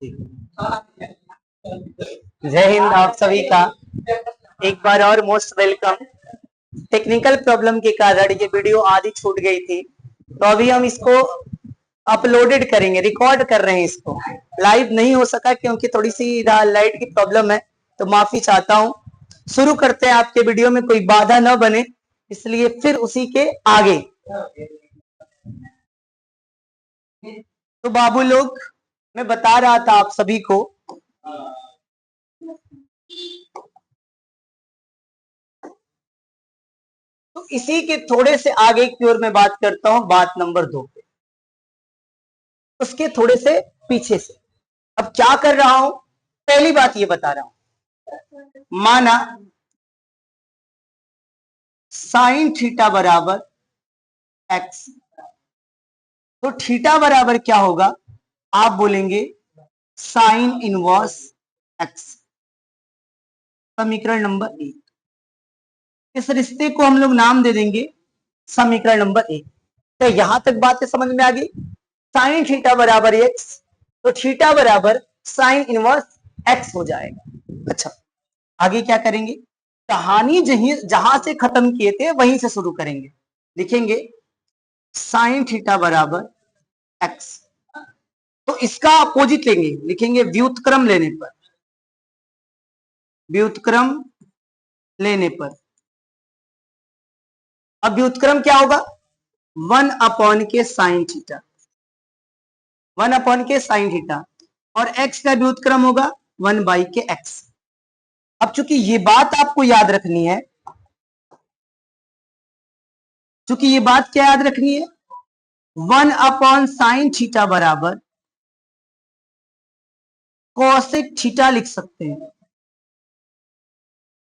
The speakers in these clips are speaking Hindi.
जय हिंद आप सभी का एक बार और मोस्ट वेलकम। टेक्निकल प्रॉब्लम के कारण ये वीडियो आधी छूट गई थी, तो अभी हम इसको अपलोडेड करेंगे, रिकॉर्ड कर रहे हैं। इसको लाइव नहीं हो सका क्योंकि थोड़ी सी लाइट की प्रॉब्लम है, तो माफी चाहता हूँ। शुरू करते हैं, आपके वीडियो में कोई बाधा न बने, इसलिए फिर उसी के आगे। तो बाबू लोग, मैं बता रहा था आप सभी को, तो इसी के थोड़े से आगे की ओर मैं बात करता हूं, बात नंबर 2 पे, उसके थोड़े से पीछे से। अब क्या कर रहा हूं, पहली बात ये बता रहा हूं, माना साइन थीटा बराबर एक्स, तो थीटा बराबर क्या होगा, आप बोलेंगे साइन इनवर्स एक्स। समीकरण नंबर 1, इस रिश्ते को हम लोग नाम दे देंगे समीकरण नंबर 1। तो यहां तक बातें समझ में आ गई। साइन थीटा बराबर एक्स, तो थीटा बराबर साइन इनवर्स एक्स हो जाएगा। अच्छा, आगे क्या करेंगे, कहानी जहां से खत्म किए थे वहीं से शुरू करेंगे। लिखेंगे साइन थीटा बराबर एक्स, तो इसका अपोजिट लेंगे, लिखेंगे व्युत्क्रम लेने पर, व्युत्क्रम लेने पर। अब व्युत्क्रम क्या होगा, 1 के साइन थीटा, 1 के साइन थीटा, और x का व्युत्क्रम होगा 1 के x। अब चूंकि ये बात आपको याद रखनी है, चूंकि ये बात क्या याद रखनी है, 1/साइन थीटा बराबर कोसेक थीटा लिख सकते हैं।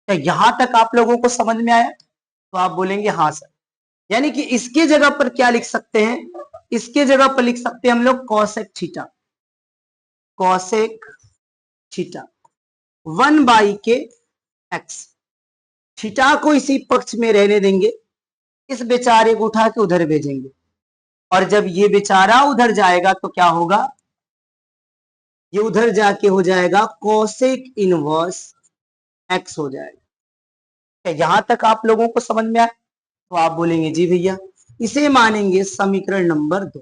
तो यहां तक आप लोगों को समझ में आया, तो आप बोलेंगे हाँ सर। यानी कि इसके जगह पर क्या लिख सकते हैं, इसके जगह पर लिख सकते हैं हम लोग कोसेक थीटा, कोसेक थीटा 1 के x। थीटा को इसी पक्ष में रहने देंगे, इस बेचारे को उठा के उधर भेजेंगे, और जब ये बेचारा उधर जाएगा तो क्या होगा, ये उधर जाके हो जाएगा कोसेक इनवर्स एक्स हो जाएगा। यहां तक आप लोगों को समझ में आया, तो आप बोलेंगे जी भैया। इसे मानेंगे समीकरण नंबर 2।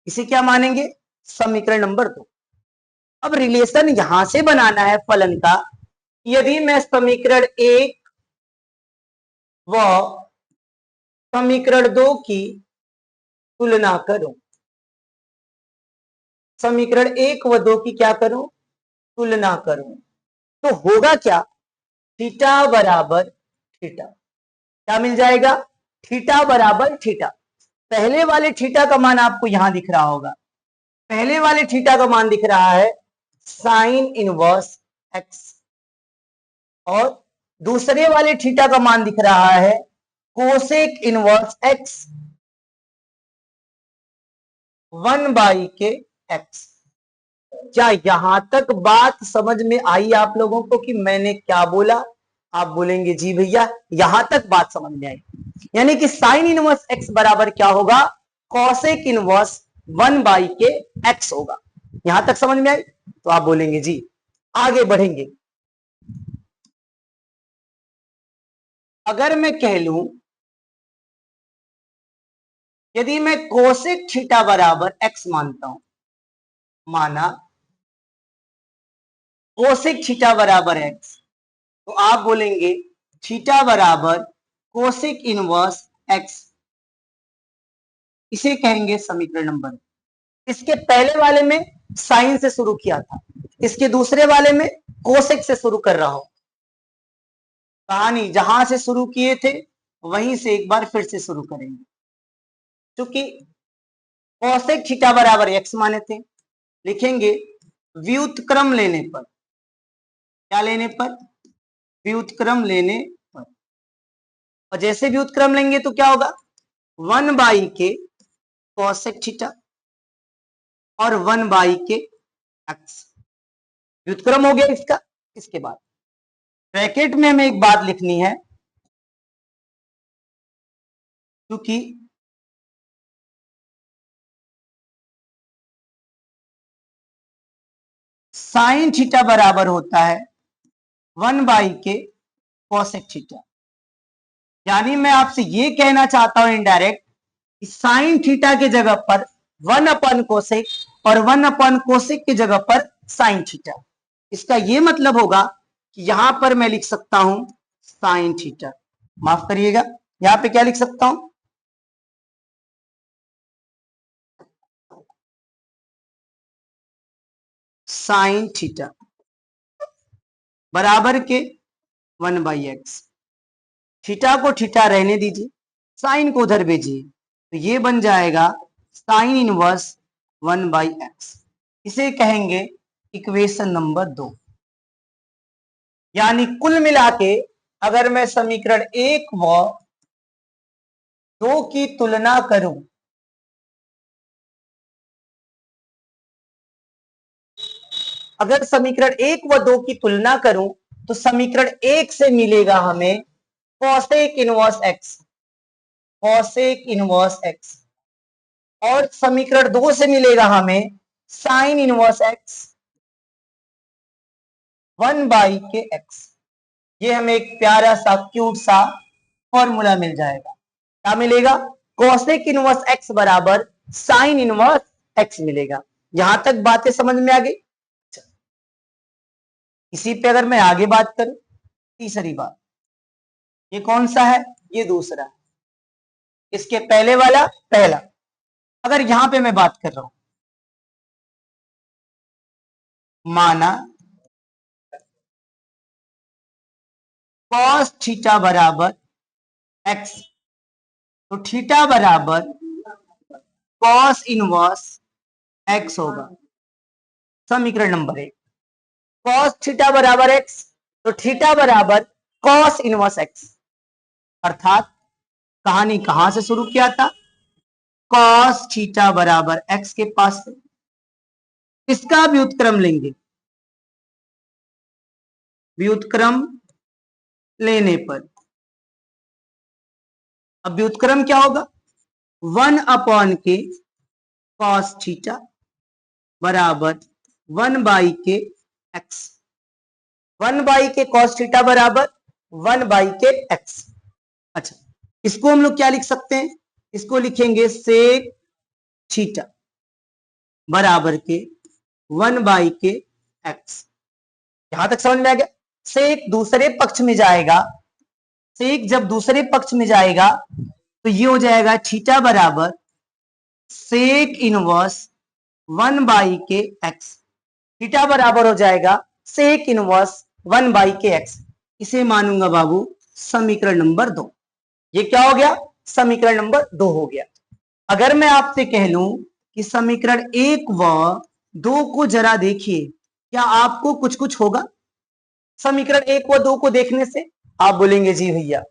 इसे क्या मानेंगे, समीकरण नंबर 2। अब रिलेशन यहां से बनाना है फलन का। यदि मैं समीकरण 1 व समीकरण 2 की तुलना करूं, समीकरण 1 व 2 की क्या करूं, तुलना करूं, तो होगा क्या, थीटा बराबर थीटा। क्या मिल जाएगा, थीटा बराबर थीटा। पहले वाले थीटा का मान आपको यहां दिख रहा होगा, पहले वाले थीटा का मान दिख रहा है साइन इनवर्स एक्स, और दूसरे वाले थीटा का मान दिख रहा है कोसेक इनवर्स एक्स 1 के एक्स। क्या यहां तक बात समझ में आई आप लोगों को कि मैंने क्या बोला, आप बोलेंगे जी भैया यहां तक बात समझ में आई। यानी कि साइन इनवर्स एक्स बराबर क्या होगा, कॉसेक इनवर्स 1 के एक्स होगा। यहां तक समझ में आई, तो आप बोलेंगे जी। आगे बढ़ेंगे, अगर मैं कह लूं, यदि मैं कोसेक थीटा बराबर एक्स मानता हूं, माना कोसेक थीटा बराबर एक्स, तो आप बोलेंगे थीटा बराबर कोसेक इनवर्स एक्स, इसे कहेंगे समीकरण नंबर। इसके पहले वाले में साइन से शुरू किया था, इसके दूसरे वाले में कोसेक से शुरू कर रहा हूं। कहानी जहां से शुरू किए थे वहीं से एक बार फिर से शुरू करेंगे। क्योंकि कोसेक थीटा बराबर एक्स माने थे, लिखेंगे व्युत्क्रम लेने पर, क्या लेने पर, व्युत्क्रम लेने पर। और जैसे व्युत्क्रम लेंगे तो क्या होगा, 1 के कोसेक थीटा और 1 के एक्स, व्युत्क्रम हो गया इसका। इसके बाद ब्रैकेट में हमें एक बात लिखनी है, क्योंकि साइन थीटा बराबर होता है 1/k कोसेक थीटा। यानी मैं आपसे ये कहना चाहता हूं इनडायरेक्ट कि साइन थीटा के जगह पर 1/कोसेक और 1/कोसेक की जगह पर साइन थीटा। इसका ये मतलब होगा कि यहां पर मैं लिख सकता हूं साइन थीटा। माफ करिएगा, यहां पे क्या लिख सकता हूं, साइन थीटा बराबर के 1/x। थीटा को थीटा रहने दीजिए, साइन को उधर भेजिए, तो ये बन जाएगा साइन इनवर्स 1/x। इसे कहेंगे इक्वेशन नंबर 2। यानी कुल मिला के अगर मैं समीकरण 1 व 2 की तुलना करूं, अगर समीकरण 1 व 2 की तुलना करूं तो समीकरण 1 से मिलेगा हमें cosec inverse x, cosec inverse x, और समीकरण 2 से मिलेगा हमें साइन इनवर्स x 1/x। ये हमें एक प्यारा सा क्यूट सा फॉर्मूला मिल जाएगा। क्या मिलेगा, कोसेक इनवर्स x बराबर साइन इनवर्स x मिलेगा। यहां तक बातें समझ में आ गई। इसी पे अगर मैं आगे बात करूं, तीसरी बात, ये कौन सा है, ये दूसरा, इसके पहले वाला पहला। अगर यहां पे मैं बात कर रहा हूं, माना cos थीटा बराबर x, तो थीटा बराबर cos इनवर्स x होगा। समीकरण नंबर 1, cos थीटा बराबर x, तो थीटा बराबर cos इनवर्स x। अर्थात कहानी कहां से शुरू किया था, cos थीटा बराबर x के पास से। इसका व्युत्क्रम लेंगे, व्युत्क्रम लेने पर अब व्युत्क्रम क्या होगा, 1/k cos थीटा बराबर 1/k x। 1/k cos theta बराबर 1/k x। अच्छा, इसको हम लोग क्या लिख सकते हैं, इसको लिखेंगे सेक थीटा बराबर के 1/k x। यहां तक समझ में आ गया। सेक दूसरे पक्ष में जाएगा, सेक जब दूसरे पक्ष में जाएगा तो ये हो जाएगा थीटा बराबर sec inverse 1/k x। Theta बराबर हो जाएगा सेक इनवर्स 1/k x। इसे मानूंगा बाबू समीकरण नंबर 2। ये क्या हो गया, समीकरण नंबर 2 हो गया। अगर मैं आपसे कह लूं कि समीकरण 1 व 2 को जरा देखिए, क्या आपको कुछ कुछ होगा समीकरण 1 व 2 को देखने से? आप बोलेंगे जी भैया,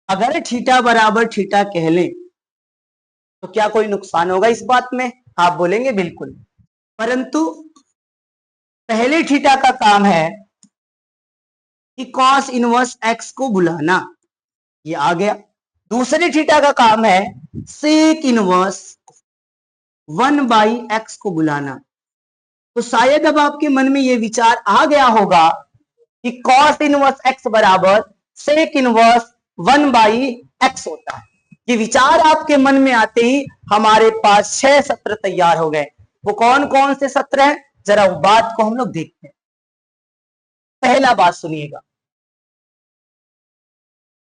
अगर थीटा बराबर थीटा कह लें तो क्या कोई नुकसान होगा इस बात में? आप बोलेंगे बिल्कुल, परंतु पहले थीटा का काम है कि कॉस इनवर्स एक्स को बुलाना, ये आ गया। दूसरे थीटा का काम है सेक इनवर्स 1/x को बुलाना। तो शायद अब आपके मन में ये विचार आ गया होगा कि कॉस इनवर्स एक्स बराबर सेक इनवर्स 1/x होता है। ये विचार आपके मन में आते ही हमारे पास 6 सत्र तैयार हो गए। वो कौन कौन से सत्र हैं, जरा वो बात को हम लोग देखते हैं। पहला बात सुनिएगा,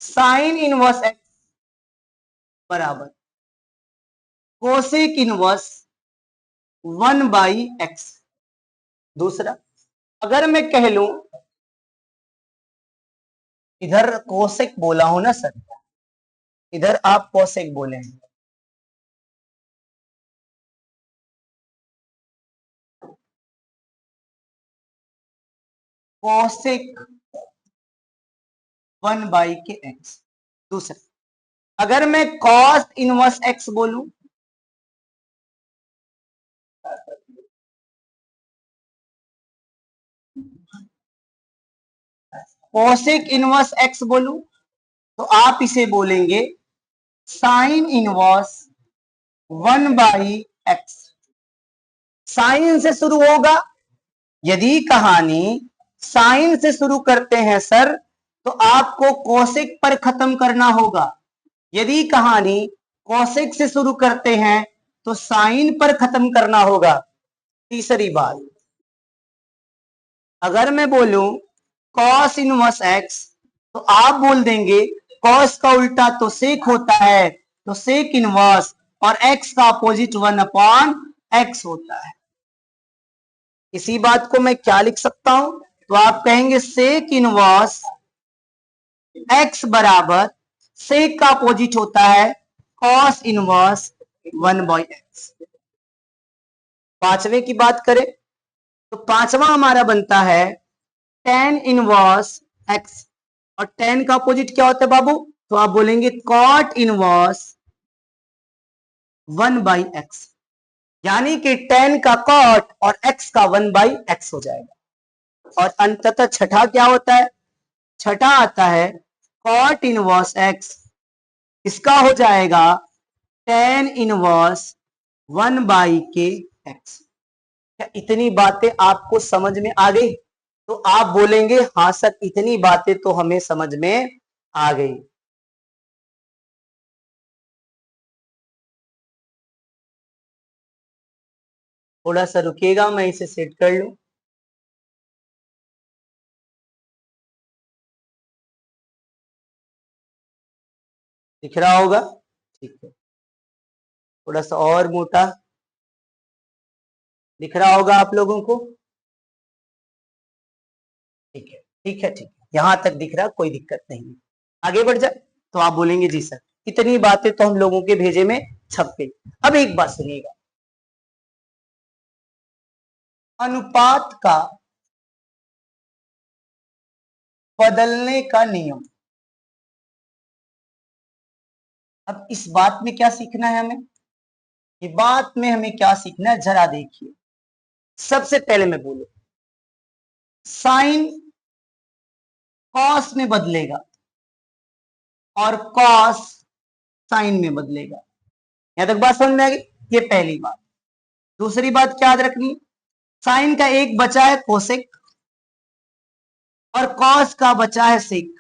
साइन इनवर्स एक्स बराबर कोसेक इनवर्स 1/x। दूसरा, अगर मैं कह लूं, इधर कोसेक बोला हूं ना सर, इधर आप कोसेक बोले हैं, कोसेक 1/k x। दूसरा, अगर मैं कॉस इनवर्स x बोलूं, कोसेक इनवर्स x बोलूं, तो आप इसे बोलेंगे साइन इनवर्स 1/x। साइन से शुरू होगा, यदि कहानी साइन से शुरू करते हैं सर तो आपको कोसेक पर खत्म करना होगा। यदि कहानी कोसेक से शुरू करते हैं तो साइन पर खत्म करना होगा। तीसरी बात, अगर मैं बोलूं कॉस इनवर्स एक्स तो आप बोल देंगे कॉस का उल्टा तो सेक होता है, तो सेक इनवर्स, और एक्स का अपोजिट 1/x होता है। इसी बात को मैं क्या लिख सकता हूं, तो आप कहेंगे सेक इनवर्स एक्स बराबर सेक का अपोजिट होता है कॉस इनवर्स 1/x। पांचवे की बात करें तो पांचवा हमारा बनता है tan इनवर्स x, और tan का अपोजिट क्या होता है बाबू, तो आप बोलेंगे cot इनवर्स 1/x, यानी कि tan का cot और x का 1/x हो जाएगा। और अंततः छठा क्या होता है, छठा आता है cot इनवर्स x, इसका हो जाएगा tan इनवर्स 1/kx। क्या इतनी बातें आपको समझ में आ गई, तो आप बोलेंगे हाँ सर इतनी बातें तो हमें समझ में आ गई। थोड़ा सा रुकिएगा, मैं इसे सेट कर लूं। दिख रहा होगा, ठीक है, थोड़ा सा और मोटा दिख रहा होगा आप लोगों को, ठीक है ठीक है ठीक है, यहां तक दिख रहा, कोई दिक्कत नहीं। आगे बढ़ जाए तो आप बोलेंगे जी सर इतनी बातें तो हम लोगों के भेजे में छप गई। अब एक बात सुनिएगा, अनुपात का बदलने का नियम। अब इस बात में क्या सीखना है हमें, ये बात में हमें क्या सीखना है जरा देखिए। सबसे पहले मैं बोलूं साइन कॉस में बदलेगा और कॉस साइन में बदलेगा। यहां तक बात समझ में आ गई, ये पहली बात। दूसरी बात क्या याद रखनी, साइन का एक बचा है कोसेक और कॉस का बचा है सेक।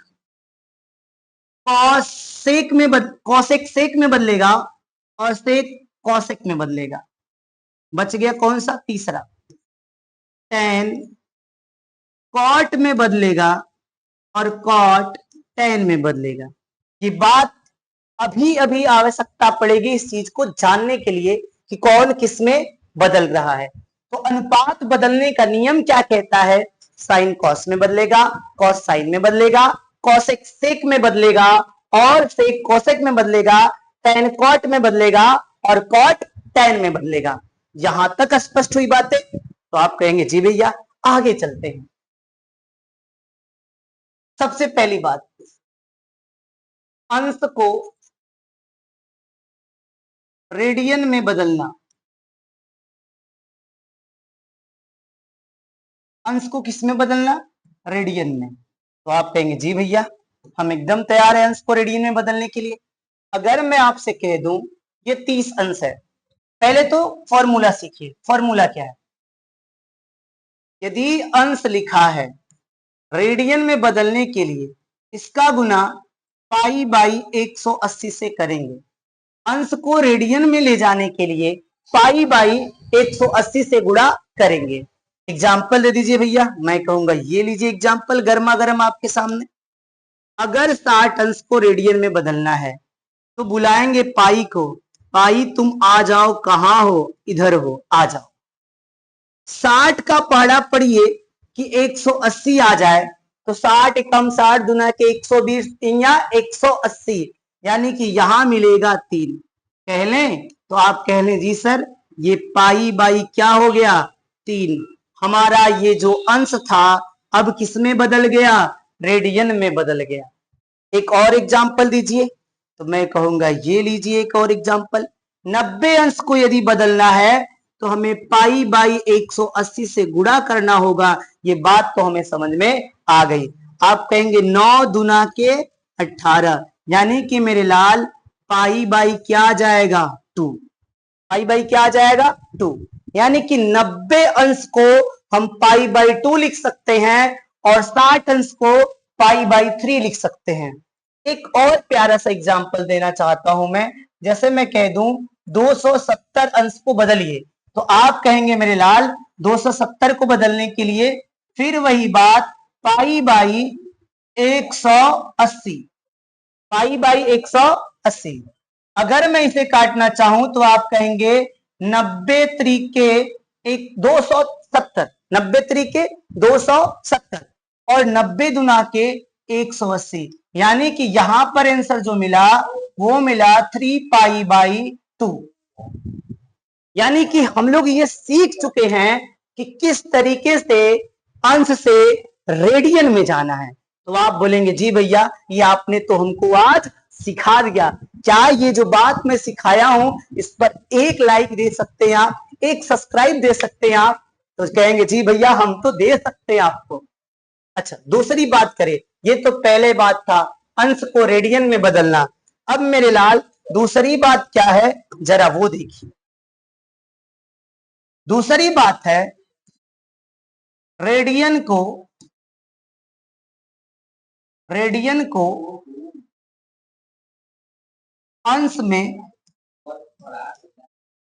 कॉस सेक में कॉसेक सेक में बदलेगा और सेक कॉसेक में बदलेगा। बच गया कौन सा, तीसरा tan कॉट में बदलेगा और कॉट tan में बदलेगा। ये बात अभी अभी आवश्यकता पड़ेगी इस चीज को जानने के लिए कि कौन किस में बदल रहा है। तो अनुपात बदलने का नियम क्या कहता है, साइन कॉस में बदलेगा, कॉस साइन में बदलेगा, कॉसेक सेक में बदलेगा और सेक कोसेक में बदलेगा, tan कॉट में बदलेगा और कॉट tan में बदलेगा। यहां तक स्पष्ट हुई बातें, तो आप कहेंगे जी भैया आगे चलते हैं। सबसे पहली बात, अंश को रेडियन में बदलना। अंश को किस में बदलना, रेडियन में। तो आप कहेंगे जी भैया हम एकदम तैयार है अंश को रेडियन में बदलने के लिए। अगर मैं आपसे कह दूं ये 30 अंश है, पहले तो फॉर्मूला सीखिए। फॉर्मूला क्या है, यदि अंश लिखा है रेडियन में बदलने के लिए इसका गुना π/180 से करेंगे। अंश को रेडियन में ले जाने के लिए π/180 से गुणा करेंगे। एग्जाम्पल दे दीजिए भैया, मैं कहूंगा ये लीजिए एग्जाम्पल गर्मा गर्म आपके सामने। अगर 60 अंश को रेडियन में बदलना है तो बुलाएंगे पाई को, पाई तुम आ जाओ, कहां हो, इधर हो, आ जाओ। 60 का पहाड़ा पढ़िए कि 180 आ जाए, तो 60 एकम 60 दुना के 120, 3 या 180, यानी कि यहां मिलेगा 3। कह लें तो आप कह लें जी सर ये पाई बाई क्या हो गया, 3। हमारा ये जो अंश था अब किस में बदल गया, रेडियन में बदल गया। एक और एग्जाम्पल दीजिए, तो मैं कहूंगा ये लीजिए एक और एग्जाम्पल। 90 अंश को यदि बदलना है तो हमें π/180 से गुणा करना होगा। ये बात तो हमें समझ में आ गई। आप कहेंगे 9 दुना के 18, यानी कि मेरे लाल π/, क्या आ जाएगा, 2। π/, क्या आ जाएगा, 2, यानी कि 90 अंश को हम π/2 लिख सकते हैं और 60 अंश को π/3 लिख सकते हैं। एक और प्यारा सा एग्जाम्पल देना चाहता हूं मैं, जैसे मैं कह दूं 270 अंश को बदलिए, तो आप कहेंगे मेरे लाल 270 को बदलने के लिए फिर वही बात π/180, π/180। अगर मैं इसे काटना चाहूं तो आप कहेंगे 90 तरीके 270, 90 तरीके 270 और 90 दुना के 180, यानी कि यहां पर आंसर जो मिला वो मिला 3π/2। यानी कि हम लोग ये सीख चुके हैं कि किस तरीके से अंश से रेडियन में जाना है। तो आप बोलेंगे जी भैया ये आपने तो हमको आज सिखा दिया, क्या ये जो बात मैं सिखाया हूं इस पर एक लाइक दे सकते हैं आप, एक सब्सक्राइब दे सकते हैं आप? तो कहेंगे जी भैया हम तो दे सकते हैं आपको। अच्छा, दूसरी बात करें, ये तो पहले बात था अंश को रेडियन में बदलना। अब मेरे लाल दूसरी बात क्या है जरा वो देखिए। दूसरी बात है रेडियन को अंश में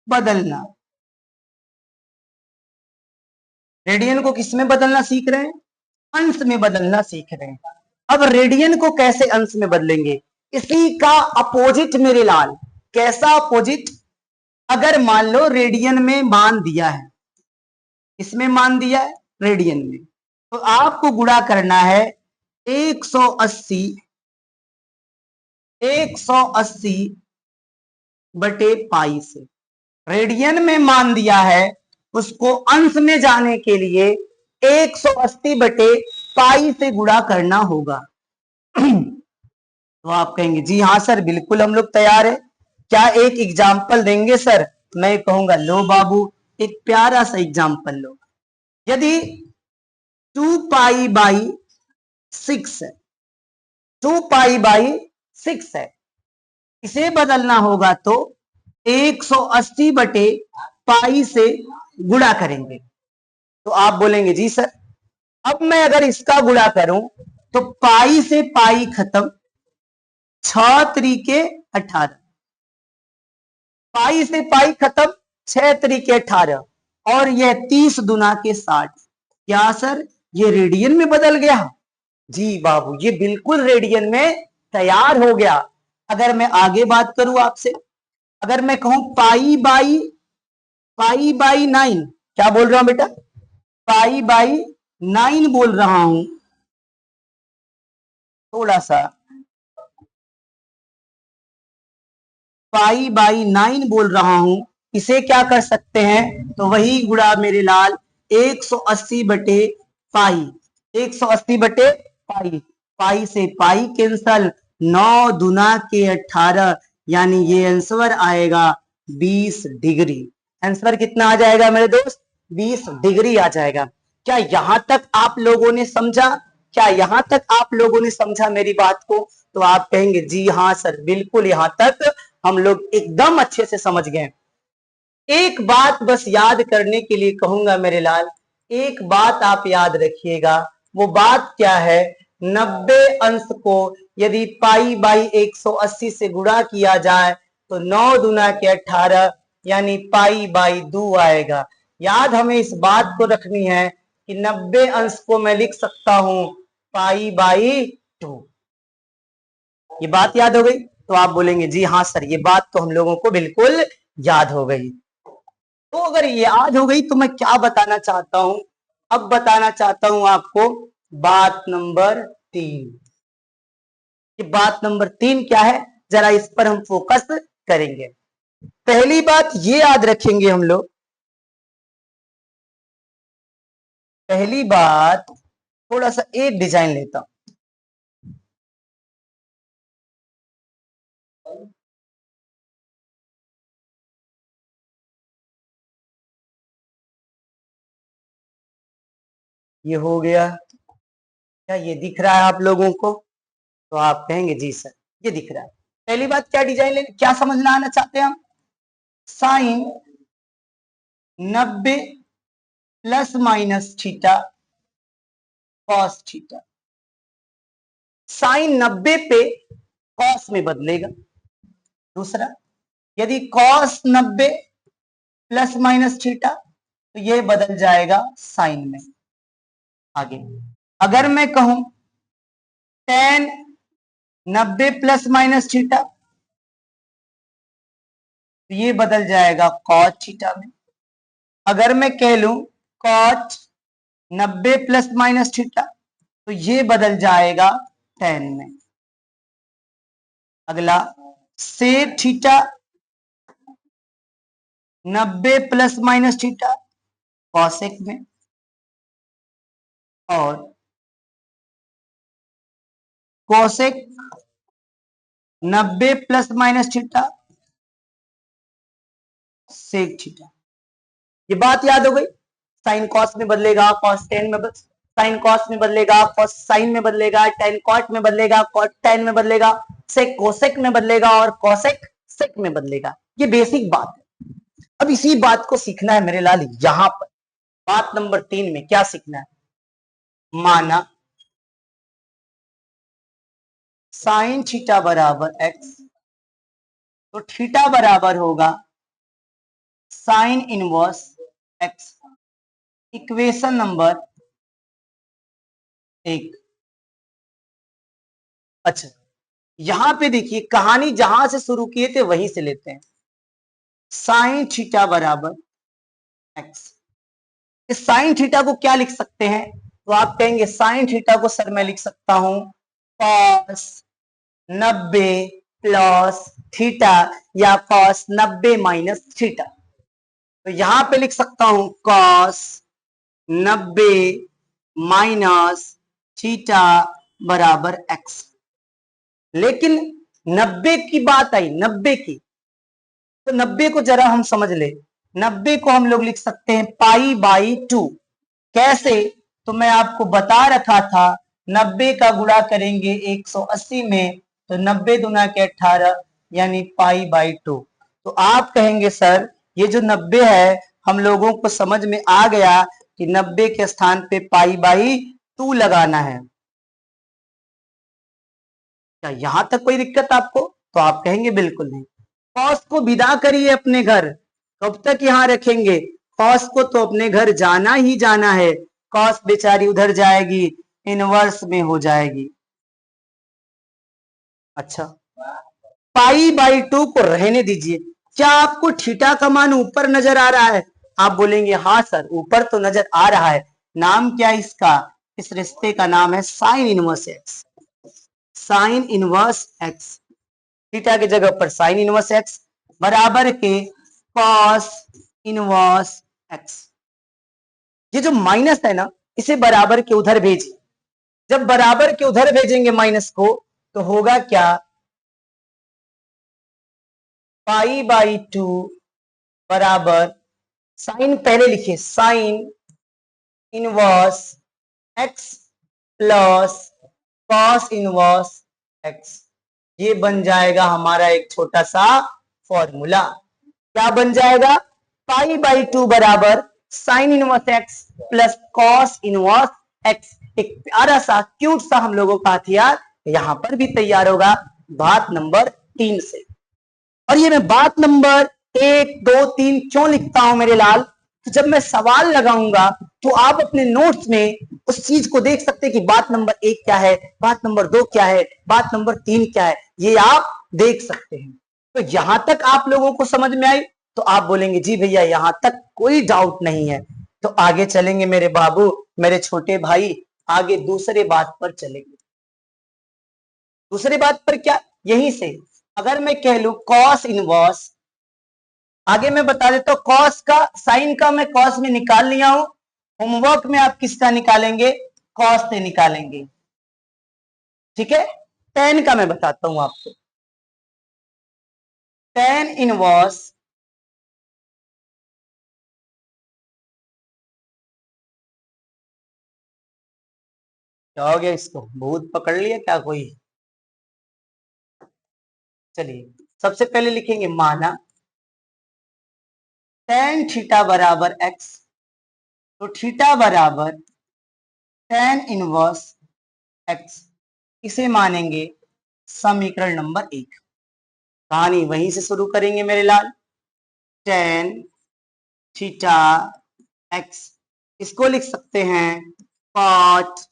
बदलना। रेडियन को किस में बदलना सीख रहे हैं? अंश में बदलना सीख रहे हैं। अब रेडियन को कैसे अंश में बदलेंगे? इसी का अपोजिट मेरे लाल। कैसा अपोजिट? अगर मान लो रेडियन में मान दिया है, इसमें मान दिया है रेडियन में, तो आपको गुणा करना है 180 बटे पाई से। रेडियन में मान दिया है, उसको अंश में जाने के लिए 180 बटे पाई से गुणा करना होगा। तो आप कहेंगे जी हाँ सर बिल्कुल हम लोग तैयार है, क्या एक एग्जाम्पल देंगे सर? मैं कहूंगा लो बाबू एक प्यारा सा एग्जाम्पल लो। यदि 2π/6 है, 2π/6 है, इसे बदलना होगा तो 180 बटे पाई से गुणा करेंगे। तो आप बोलेंगे जी सर अब मैं अगर इसका गुणा करूं तो पाई से पाई खत्म, 6 तरीके 18, पाई से पाई खत्म 6 तरीके 18 और यह 30 दुना के 60। क्या सर ये रेडियन में बदल गया? जी बाबू ये बिल्कुल रेडियन में तैयार हो गया। अगर मैं आगे बात करूं आपसे, अगर मैं कहूं π/9, क्या बोल रहा हूं बेटा? π/9 बोल रहा हूं, थोड़ा सा π/9 बोल रहा हूं, इसे क्या कर सकते हैं? तो वही गुणा मेरे लाल 180 बटे पाई, 180 बटे पाई, पाई से पाई कैंसल, 9 दुना के 18, यानी ये आंसर आएगा 20 डिग्री। आंसर कितना आ जाएगा मेरे दोस्त? 20 डिग्री आ जाएगा। क्या यहां तक आप लोगों ने समझा? क्या यहां तक आप लोगों ने समझा मेरी बात को? तो आप कहेंगे जी हाँ सर बिल्कुल यहां तक हम लोग एकदम अच्छे से समझ गए। एक बात बस याद करने के लिए कहूंगा मेरे लाल, एक बात आप याद रखिएगा। वो बात क्या है? 90 अंश को यदि π/180 से गुणा किया जाए तो 9 दुना के 18 यानी π/2 आएगा। याद हमें इस बात को रखनी है कि 90 अंश को मैं लिख सकता हूं π/2। ये बात याद हो गई? तो आप बोलेंगे जी हाँ सर ये बात तो हम लोगों को बिल्कुल याद हो गई। तो अगर याद हो गई तो मैं क्या बताना चाहता हूं? अब बताना चाहता हूं आपको बात नंबर 3। ये बात नंबर 3 क्या है जरा इस पर हम फोकस करेंगे। पहली बात ये याद रखेंगे हम लोग, पहली बात थोड़ा सा एक डिजाइन लेता हूं। ये हो गया, क्या ये दिख रहा है आप लोगों को? तो आप कहेंगे जी सर ये दिख रहा है। पहली बात क्या डिजाइन ले, क्या समझना आना चाहते हैं हम? Sine 90 plus minus theta cos theta. Sine 90 पे कॉस में बदलेगा। दूसरा, यदि कॉस 90 प्लस माइनस थीटा तो ये बदल जाएगा साइन में। आगे अगर मैं कहूं tan 90 प्लस माइनस थीटा तो ये बदल जाएगा cot थीटा में। अगर मैं कह लूं cot 90 प्लस माइनस थीटा तो ये बदल जाएगा tan में। अगला sec theta 90 plus minus theta cosec में, और cosec 90 plus minus theta sec theta. ये बात याद हो गई। साइन कॉस में बदलेगा, कॉस टेन में साइन कॉस में बदलेगा, कॉस साइन में बदलेगा, टेन कॉट में बदलेगा, कॉट टेन में बदलेगा, सेक कोसेक में बदलेगा और कोसेक सेक में बदलेगा। ये बेसिक बात है। अब इसी बात को सीखना है मेरे लाल। यहां पर बात नंबर 3 में क्या सीखना है? माना साइन थीटा बराबर एक्स तो थीटा बराबर होगा sine inverse x. Equation number 1। अच्छा, यहां पे देखिए कहानी जहां से शुरू किए थे वहीं से लेते हैं। साइन थीटा बराबर एक्स। इस साइन थीटा को क्या लिख सकते हैं? तो आप कहेंगे साइन थीटा को सर मैं लिख सकता हूं कॉस 90 प्लस थीटा या कॉस 90 माइनस थीटा। तो यहां पे लिख सकता हूं कॉस 90 माइनस थीटा बराबर एक्स। लेकिन 90 की बात आई, 90 की, तो 90 को जरा हम समझ ले। 90 को हम लोग लिख सकते हैं पाई बाई 2। कैसे? तो मैं आपको बता रखा था 90 का गुणा करेंगे 180 में तो 90 दुना के 18 यानी पाई बाई 2। तो आप कहेंगे सर ये जो 90 है हम लोगों को समझ में आ गया कि 90 के स्थान पे पाई बाई 2 लगाना है। क्या यहां तक कोई दिक्कत आपको? तो आप कहेंगे बिल्कुल नहीं। कॉस को विदा करिए अपने घर। कब तक यहां रखेंगे? कॉस को तो अपने घर जाना ही जाना है। कॉस बेचारी उधर जाएगी, इनवर्स में हो जाएगी। अच्छा, पाई बाई 2 को रहने दीजिए। क्या आपको थीटा का मान ऊपर नजर आ रहा है? आप बोलेंगे हाँ सर ऊपर तो नजर आ रहा है। नाम क्या है इसका? इस रिश्ते का नाम है sine inverse x. Sine inverse x, theta की जगह पर साइन इनवर्स एक्स बराबर के कॉस इनवर्स एक्स। ये जो माइनस है ना इसे बराबर के उधर भेजिए। जब बराबर के उधर भेजेंगे माइनस को तो होगा क्या? पाई बाई 2 बराबर साइन पहले लिखिए sine inverse x plus cos inverse x. ये बन जाएगा हमारा एक छोटा सा फॉर्मूला। क्या बन जाएगा? पाई बाई 2 बराबर sine inverse x plus cos inverse x. एक प्यारा सा क्यूट सा हम लोगों का हथियार यहां पर भी तैयार होगा बात नंबर 3 से। और ये मैं बात नंबर 1 2 3 क्यों लिखता हूं मेरे लाल? तो जब मैं सवाल लगाऊंगा तो आप अपने नोट्स में उस चीज को देख सकते हैं कि बात नंबर 1 क्या है, बात नंबर 2 क्या है, बात नंबर 3 क्या है, ये आप देख सकते हैं। तो यहां तक आप लोगों को समझ में आई तो आप बोलेंगे जी भैया यहां तक कोई डाउट नहीं है। तो आगे चलेंगे मेरे बाबू, मेरे छोटे भाई, आगे दूसरे बात पर चलेंगे। दूसरी बात पर क्या? यहीं से अगर मैं कह लू कॉस इनवर्स, आगे मैं बता देता हूं कॉस का साइन का मैं कॉस में निकाल लिया हूं। होमवर्क में आप किसका निकालेंगे? कॉस से निकालेंगे। ठीक है, टेन का मैं बताता हूं आपको। टेन इनवर्स क्या हो गया? इसको भूत पकड़ लिया क्या कोई? चलिए सबसे पहले लिखेंगे माना टेन थीटा बराबर एक्स तो थीटा बराबर tan इनवर्स x, इसे मानेंगे समीकरण नंबर 1। कहानी वहीं से शुरू करेंगे मेरे लाल। tan थीटा x, इसको लिख सकते हैं cot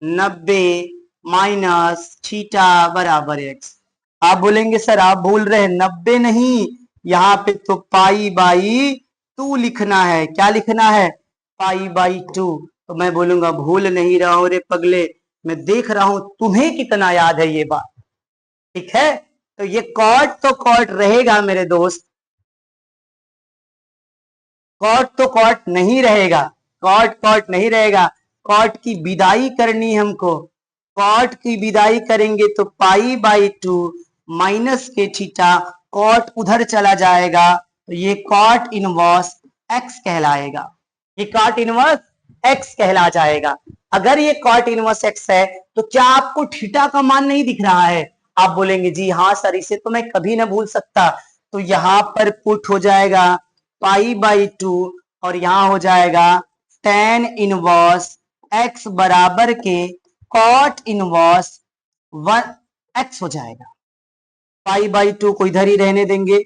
90 माइनस थीटा बराबर x। आप बोलेंगे सर आप भूल रहे हैं, 90 नहीं, यहाँ पे तो पाई बाई 2 लिखना है। क्या लिखना है? Pi by 2। तो मैं बोलूंगा भूल नहीं रहा हूं रे पगले, मैं देख रहा हूं तुम्हें कितना याद है ये बात। ठीक है, तो ये कॉट तो कॉट रहेगा मेरे दोस्त, कॉट तो कॉट नहीं रहेगा, कॉट कॉट नहीं रहेगा। कॉट की विदाई करनी हमको, कॉट की विदाई करेंगे तो पाई बाई 2 माइनस के थीटा, कॉट उधर चला जाएगा तो ये कॉट इनवर्स एक्स कहलाएगा, ये कॉट इनवर्स एक्स कहला जाएगा। अगर ये कॉट इनवर्स एक्स है तो क्या आपको थीटा का मान नहीं दिख रहा है? आप बोलेंगे जी हाँ सर, इसे तो मैं कभी ना भूल सकता। तो यहां पर पुट हो जाएगा पाई बाई 2 और यहां हो जाएगा tan इनवर्स x बराबर के cot इनवर्स 1 x हो जाएगा। पाई बाई 2 को इधर ही रहने देंगे,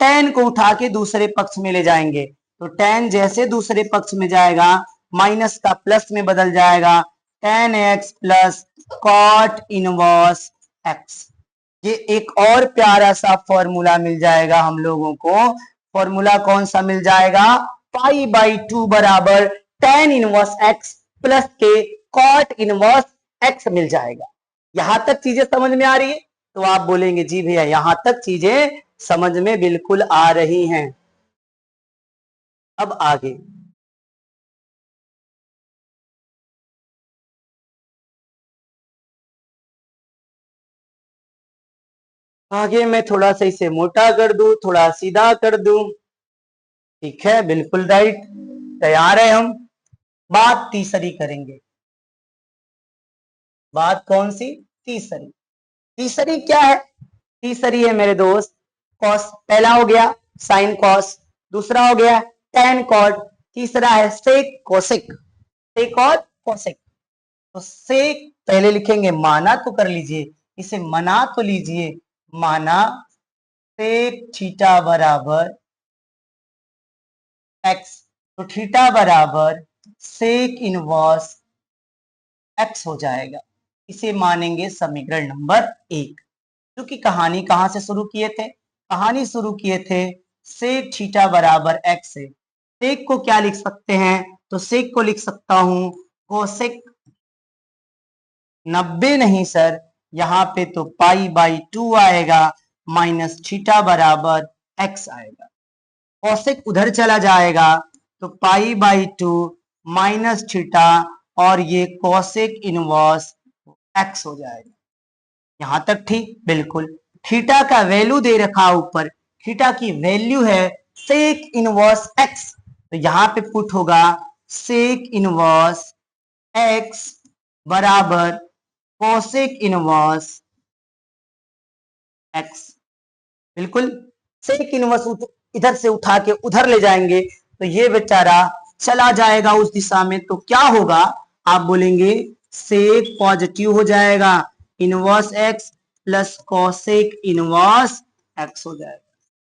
tan को उठा के दूसरे पक्ष में ले जाएंगे, तो tan जैसे दूसरे पक्ष में जाएगा माइनस का प्लस में बदल जाएगा, tan x plus cot inverse x। ये एक और प्यारा सा फॉर्मूला मिल जाएगा हम लोगों को। फॉर्मूला कौन सा मिल जाएगा? पाई बाई 2 बराबर tan इनवर्स x प्लस के cot इनवर्स x मिल जाएगा। यहां तक चीजें समझ में आ रही है? तो आप बोलेंगे जी भैया यहां तक चीजें समझ में बिल्कुल आ रही हैं। अब आगे आगे मैं थोड़ा सा इसे मोटा कर दूं, थोड़ा सीधा कर दूं। ठीक है, बिल्कुल राइट, तैयार है हम। बात तीसरी करेंगे। बात कौन सी? तीसरी। तीसरी क्या है? तीसरी है मेरे दोस्त कॉस। पहला हो गया साइन कॉस, दूसरा हो गया टेन कॉट, तीसरा है सेक कोसेक। सेक और कोसेक। तो सेक पहले लिखेंगे, माना तो कर लीजिए, इसे मना तो लीजिए। माना सेक थीटा बराबर एक्स, तो थीटा बराबर सेक इनवर्स एक्स हो जाएगा। इसे मानेंगे समीकरण नंबर 1। क्योंकि कहानी कहां से शुरू किए थे? कहानी शुरू किए थे सेक थीटा बराबर एक्स से। सेक को क्या लिख सकते हैं? तो सेक को लिख सकता हूं कोसेक 90 नहीं सर, यहाँ पे तो पाई बाई 2 आएगा माइनस थीटा बराबर एक्स आएगा। कोसेक उधर चला जाएगा तो पाई बाई 2 माइनस थीटा और ये कोसेक इनवर्स एक्स हो जाएगा। यहां तक ठीक? बिल्कुल। थीटा का वैल्यू दे रखा ऊपर, थीटा की वैल्यू है सेक इनवर्स एक्स, तो यहां पे पुट होगा सेक इनवर्स एक्स बराबर कोसेक इनवर्स एक्स। बिल्कुल, सेक इनवर्स इधर से उठा के उधर ले जाएंगे तो ये बेचारा चला जाएगा उस दिशा में, तो क्या होगा? आप बोलेंगे सेक पॉजिटिव हो जाएगा, inverse x plus cosec inverse x हो जाएगा।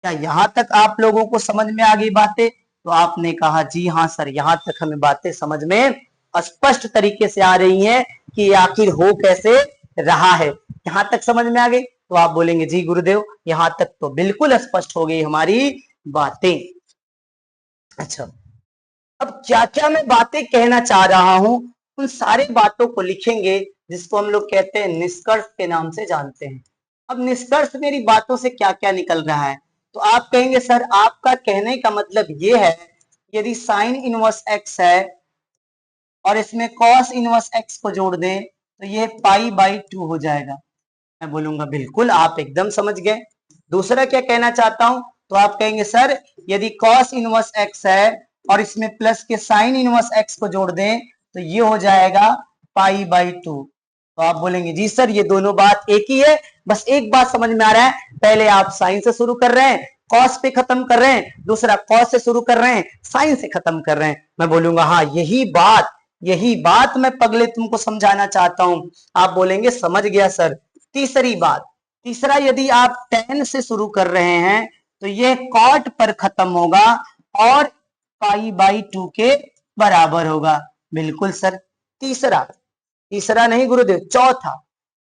क्या यहां तक आप लोगों को समझ में आ गई बातें? तो आपने कहा जी हाँ सर, यहां तक हमें बातें समझ में स्पष्ट तरीके से आ रही हैं कि आखिर हो कैसे रहा है। यहां तक समझ में आ गई? तो आप बोलेंगे जी गुरुदेव यहां तक तो बिल्कुल स्पष्ट हो गई हमारी बातें। अच्छा, अब क्या क्या मैं बातें कहना चाह रहा हूं उन सारी बातों को लिखेंगे, जिसको हम लोग कहते हैं निष्कर्ष के नाम से जानते हैं। अब निष्कर्ष मेरी बातों से क्या क्या निकल रहा है? तो आप कहेंगे सर आपका कहने का मतलब ये है यदि साइन इनवर्स एक्स है और इसमें कॉस इनवर्स एक्स को जोड़ दें तो ये पाई बाई 2 हो जाएगा। मैं बोलूंगा बिल्कुल, आप एकदम समझ गए। दूसरा क्या कहना चाहता हूं? तो आप कहेंगे सर यदि कॉस इनवर्स एक्स है और इसमें प्लस के साइन इनवर्स एक्स को जोड़ दें तो ये हो जाएगा पाई बाई 2। तो आप बोलेंगे जी सर ये दोनों बात एक ही है, बस एक बात समझ में आ रहा है, पहले आप साइन से शुरू कर रहे हैं, कॉस पे खत्म कर रहे हैं, दूसरा कॉस से शुरू कर रहे हैं, साइन से खत्म कर रहे हैं। मैं बोलूंगा हाँ यही बात मैं पगले तुमको समझाना चाहता हूं। आप बोलेंगे समझ गया सर। तीसरी बात, तीसरा यदि आप tan से शुरू कर रहे हैं तो यह कॉट पर खत्म होगा और पाई बाई 2 के बराबर होगा। बिल्कुल सर। तीसरा नहीं गुरुदेव, चौथा,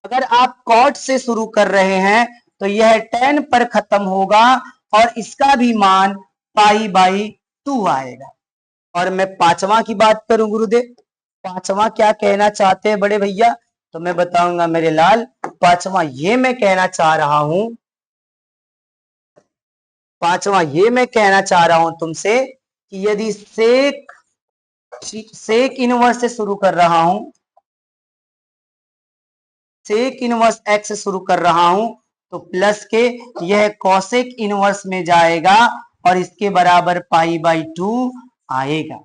अगर आप कॉट से शुरू कर रहे हैं तो यह tan पर खत्म होगा और इसका भी मान पाई बाई 2 आएगा। और मैं पांचवा की बात करूं गुरुदेव, पांचवा क्या कहना चाहते हैं बड़े भैया, तो मैं बताऊंगा मेरे लाल। पांचवा ये मैं कहना चाह रहा हूं, पांचवा ये मैं कहना चाह रहा हूं तुमसे कि यदि सेक इनवर्स से शुरू कर रहा हूं, सेक इनवर्स एक्स से शुरू कर रहा हूं तो प्लस के यह कॉसेक इनवर्स में जाएगा और इसके बराबर पाई बाई 2 आएगा।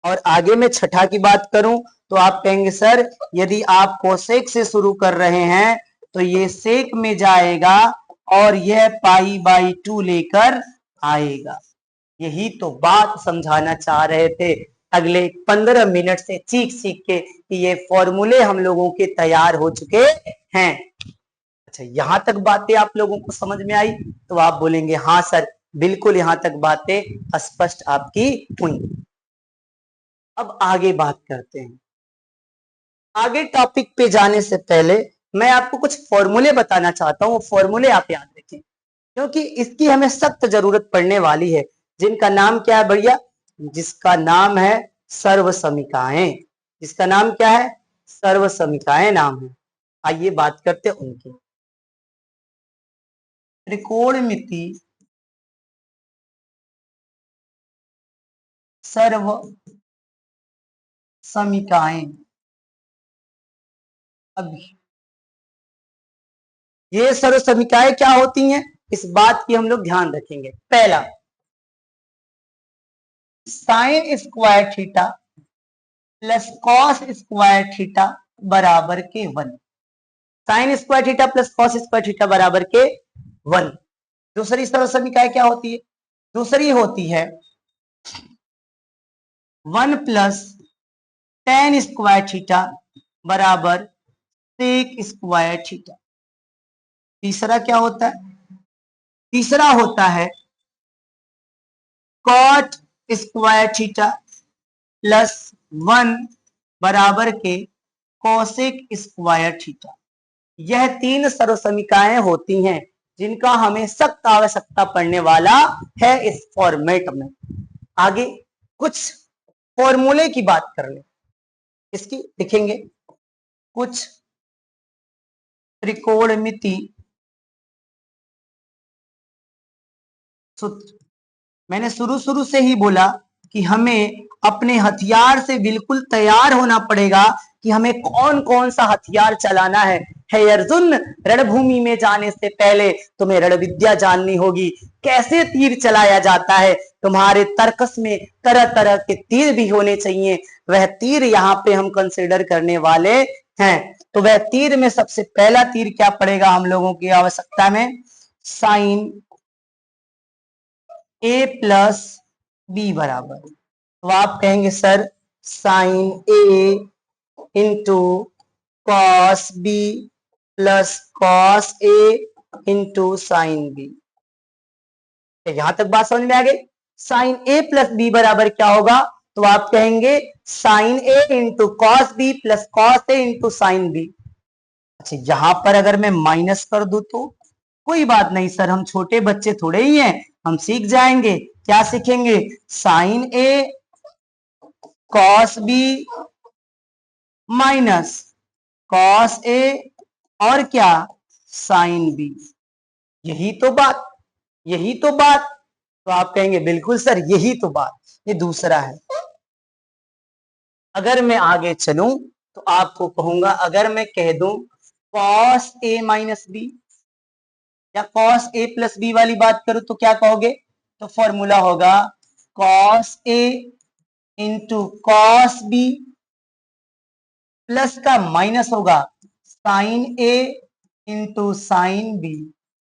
और आगे मैं छठा की बात करूं तो आप कहेंगे सर यदि आप कोसेक से शुरू कर रहे हैं तो ये सेक में जाएगा और यह पाई बाई 2 लेकर आएगा। यही तो बात समझाना चाह रहे थे अगले 15 मिनट से सीख के कि ये फॉर्मूले हम लोगों के तैयार हो चुके हैं। अच्छा, यहां तक बातें आप लोगों को समझ में आई तो आप बोलेंगे हाँ सर बिल्कुल, यहां तक बातें स्पष्ट आपकी हुई। अब आगे बात करते हैं। आगे टॉपिक पे जाने से पहले मैं आपको कुछ फॉर्मूले बताना चाहता हूं, वो फॉर्मूले आप याद रखें क्योंकि इसकी हमें सख्त जरूरत पड़ने वाली है, जिनका नाम क्या है भैया, जिसका नाम है सर्वसमीकाएं। जिसका नाम क्या है, सर्वसमीकाएं नाम है। आइए बात करते हैं उनकी। त्रिकोणमिति सर्व समीकाएं। अभी ये सर्व समीकाएं क्या होती हैं, इस बात की हम लोग ध्यान रखेंगे। पहला, sine square theta plus cos square theta बराबर के 1। Sine square theta plus cos square theta बराबर के 1। दूसरी सर्व समीकाएं क्या होती है, दूसरी होती है 1 प्लस tan स्क्वायर थीटा बराबर सेक स्क्वायर थीटा। तीसरा क्या होता है, तीसरा होता है कॉट स्क्वायर थीटा प्लस 1 बराबर के कोसेक स्क्वायर थीटा। यह तीन सर्व समीकाएं होती हैं जिनका हमें सख्त आवश्यकता पड़ने वाला है इस फॉर्मेट में। आगे कुछ फॉर्मूले की बात कर ले, इसकी लिखेंगे कुछ त्रिकोणमिति सूत्र। मैंने शुरू से ही बोला कि हमें अपने हथियार से बिल्कुल तैयार होना पड़ेगा कि हमें कौन कौन सा हथियार चलाना है। हे अर्जुन, रणभूमि में जाने से पहले तुम्हें रण विद्या जाननी होगी, कैसे तीर चलाया जाता है। तुम्हारे तर्कस में तरह तरह के तीर भी होने चाहिए, वह तीर यहाँ पे हम कंसिडर करने वाले हैं। तो वह तीर में सबसे पहला तीर क्या पड़ेगा हम लोगों की आवश्यकता में, साइन ए प्लस बी बराबर। तो आप कहेंगे sir sine a into cos b plus cos a into sine b. यहां तक बात समझ में आ गई। साइन ए प्लस बी बराबर क्या होगा, तो आप कहेंगे sine a into cos b plus cos a into sine b. अच्छा, यहां पर अगर मैं माइनस कर दूं तो कोई बात नहीं सर, हम छोटे बच्चे थोड़े ही हैं, हम सीख जाएंगे। क्या सीखेंगे, sign A cos B minus cos A और क्या, साइन बी। यही तो बात, यही तो बात। तो आप कहेंगे बिल्कुल सर यही तो बात। ये दूसरा है। अगर मैं आगे चलूं तो आपको कहूंगा, अगर मैं कह दूं कॉस ए माइनस बी या कॉस ए प्लस बी वाली बात करूं तो क्या कहोगे, तो फॉर्मूला होगा cos a into cos b plus का माइनस होगा sign a into sine B.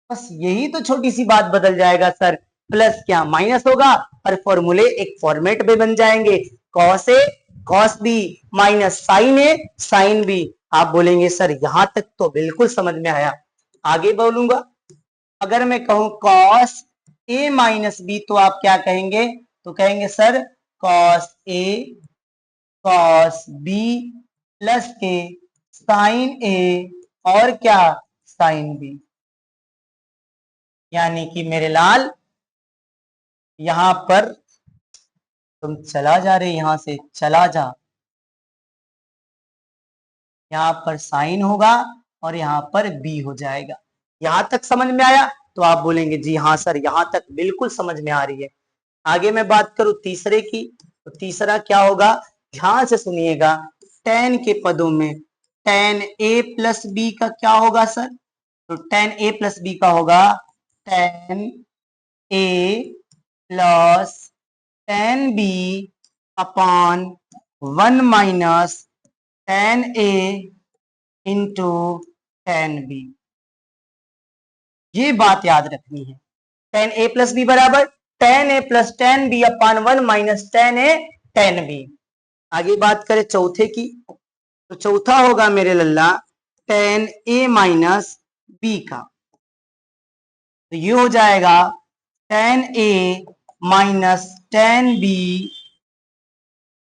बस यही तो छोटी सी बात बदल जाएगा सर, प्लस क्या माइनस होगा और फॉर्मूले एक फॉर्मेट में बन जाएंगे, cos A cos B minus sign A sine B. आप बोलेंगे सर यहां तक तो बिल्कुल समझ में आया। आगे बोलूंगा, अगर मैं कहूं कॉस ए माइनस बी तो आप क्या कहेंगे, तो कहेंगे sir cos A cos b plus के साइन ए और क्या साइन बी। यानी कि मेरे लाल यहां पर तुम चला जा रहे, यहां से चला जा, यहां पर साइन होगा और यहां पर बी हो जाएगा। यहां तक समझ में आया? तो आप बोलेंगे जी हाँ सर यहां तक बिल्कुल समझ में आ रही है। आगे मैं बात करूं तीसरे की, तो तीसरा क्या होगा, ध्यान से सुनिएगा, tan के पदों में tan a प्लस बी का क्या होगा सर, तो tan a प्लस बी का होगा tan a plus tan b upon 1 minus tan a into tan b। ये बात याद रखनी है, tan a प्लस बी बराबर tan a plus tan b upon 1 minus tan a tan b। आगे बात करें चौथे की, तो चौथा होगा मेरे लल्ला tan a माइनस b का, तो ये हो जाएगा tan a minus tan b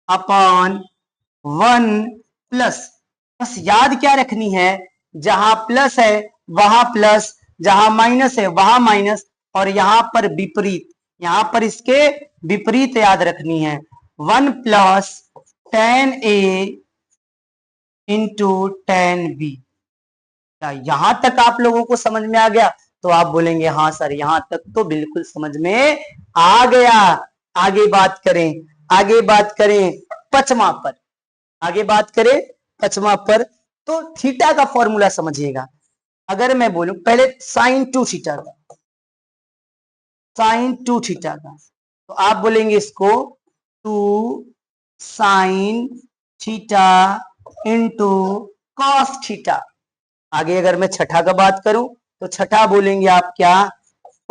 upon 1 plus, बस याद क्या रखनी है, जहां प्लस है वहां प्लस, जहां माइनस है वहां माइनस, और यहां पर विपरीत, यहां पर इसके विपरीत याद रखनी है, 1 plus tan a into tan b। यहां तक आप लोगों को समझ में आ गया? तो आप बोलेंगे हाँ सर यहां तक तो बिल्कुल समझ में आ गया। आगे बात करें, आगे बात करें पचमा पर, आगे बात करें पचमा पर, तो थीटा का फॉर्मूला समझिएगा। अगर मैं बोलूं पहले साइन 2 थीटा का, साइन 2 थीटा का, तो आप बोलेंगे इसको 2 sine theta into cos theta. आगे अगर मैं छठा का बात करूं तो छठा बोलेंगे आप क्या,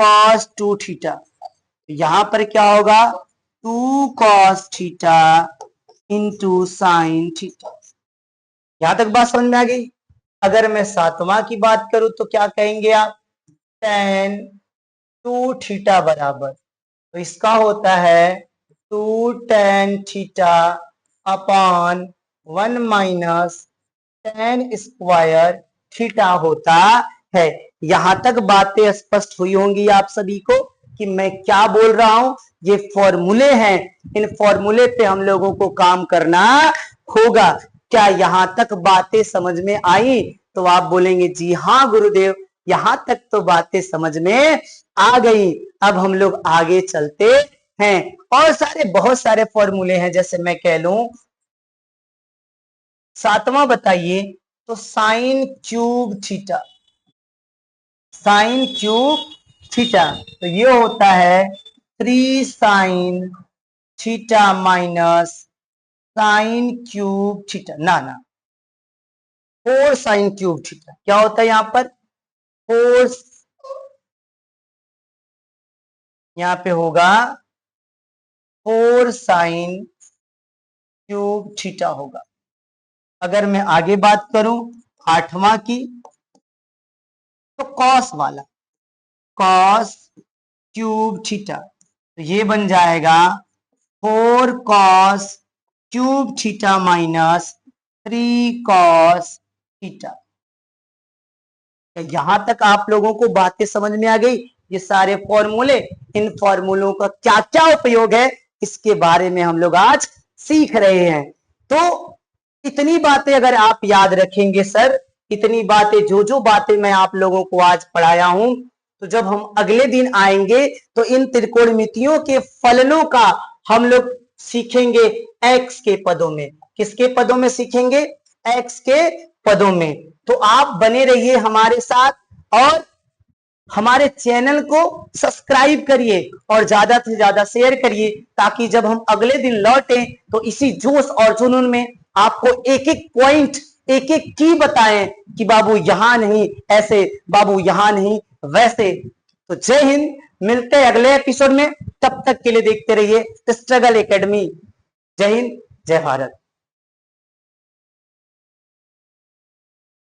cos 2 थीटा। यहां पर क्या होगा 2 cos theta into sine theta. यहां तक बात समझ में आ गई? अगर मैं सातवां की बात करूं तो क्या कहेंगे आप, tan 2 थीटा बराबर, तो इसका होता है 2 tan theta upon 1 minus tan square theta होता है। यहां तक बातें स्पष्ट हुई होंगी आप सभी को कि मैं क्या बोल रहा हूं। ये फॉर्मूले हैं, इन फॉर्मूले पे हम लोगों को काम करना होगा। क्या यहां तक बातें समझ में आई? तो आप बोलेंगे जी हाँ गुरुदेव यहां तक तो बातें समझ में आ गई। अब हम लोग आगे चलते हैं, और सारे बहुत सारे फॉर्मूले हैं, जैसे मैं कह लूं सातवां बताइए, तो sine cube theta, sine cube theta, तो ये होता है 3 sine theta minus sine cube theta, ना ना 4 साइन क्यूब थीटा। क्या होता है यहां पर 4, यहां पे होगा 4 साइन क्यूब थीटा होगा। अगर मैं आगे बात करूं आठवां की, तो कॉस वाला, कॉस क्यूब थीटा, तो ये बन जाएगा 4 cos cube theta minus 3 cos theta. यहां तक आप लोगों को बातें समझ में आ गई? ये सारे फॉर्मूले, इन फॉर्मूलों का क्या क्या उपयोग है इसके बारे में हम लोग आज सीख रहे हैं। तो इतनी बातें अगर आप याद रखेंगे सर, इतनी बातें जो जो बातें मैं आप लोगों को आज पढ़ाया हूं, तो जब हम अगले दिन आएंगे तो इन त्रिकोणमितियों के फलनों का हम लोग सीखेंगे एक्स के पदों में। किसके पदों में सीखेंगे? एक्स के पदों में। तो आप बने रहिए हमारे साथ, और हमारे चैनल को सब्सक्राइब करिए और ज्यादा से ज्यादा शेयर करिए, ताकि जब हम अगले दिन लौटें तो इसी जोश और जुनून में आपको एक एक पॉइंट, एक एक की बताएं कि बाबू यहां नहीं ऐसे, बाबू यहां नहीं वैसे तो जय हिंद, मिलते हैं अगले एपिसोड में, तब तक के लिए देखते रहिए स्ट्रगल एकेडमी। जय हिंद, जय भारत।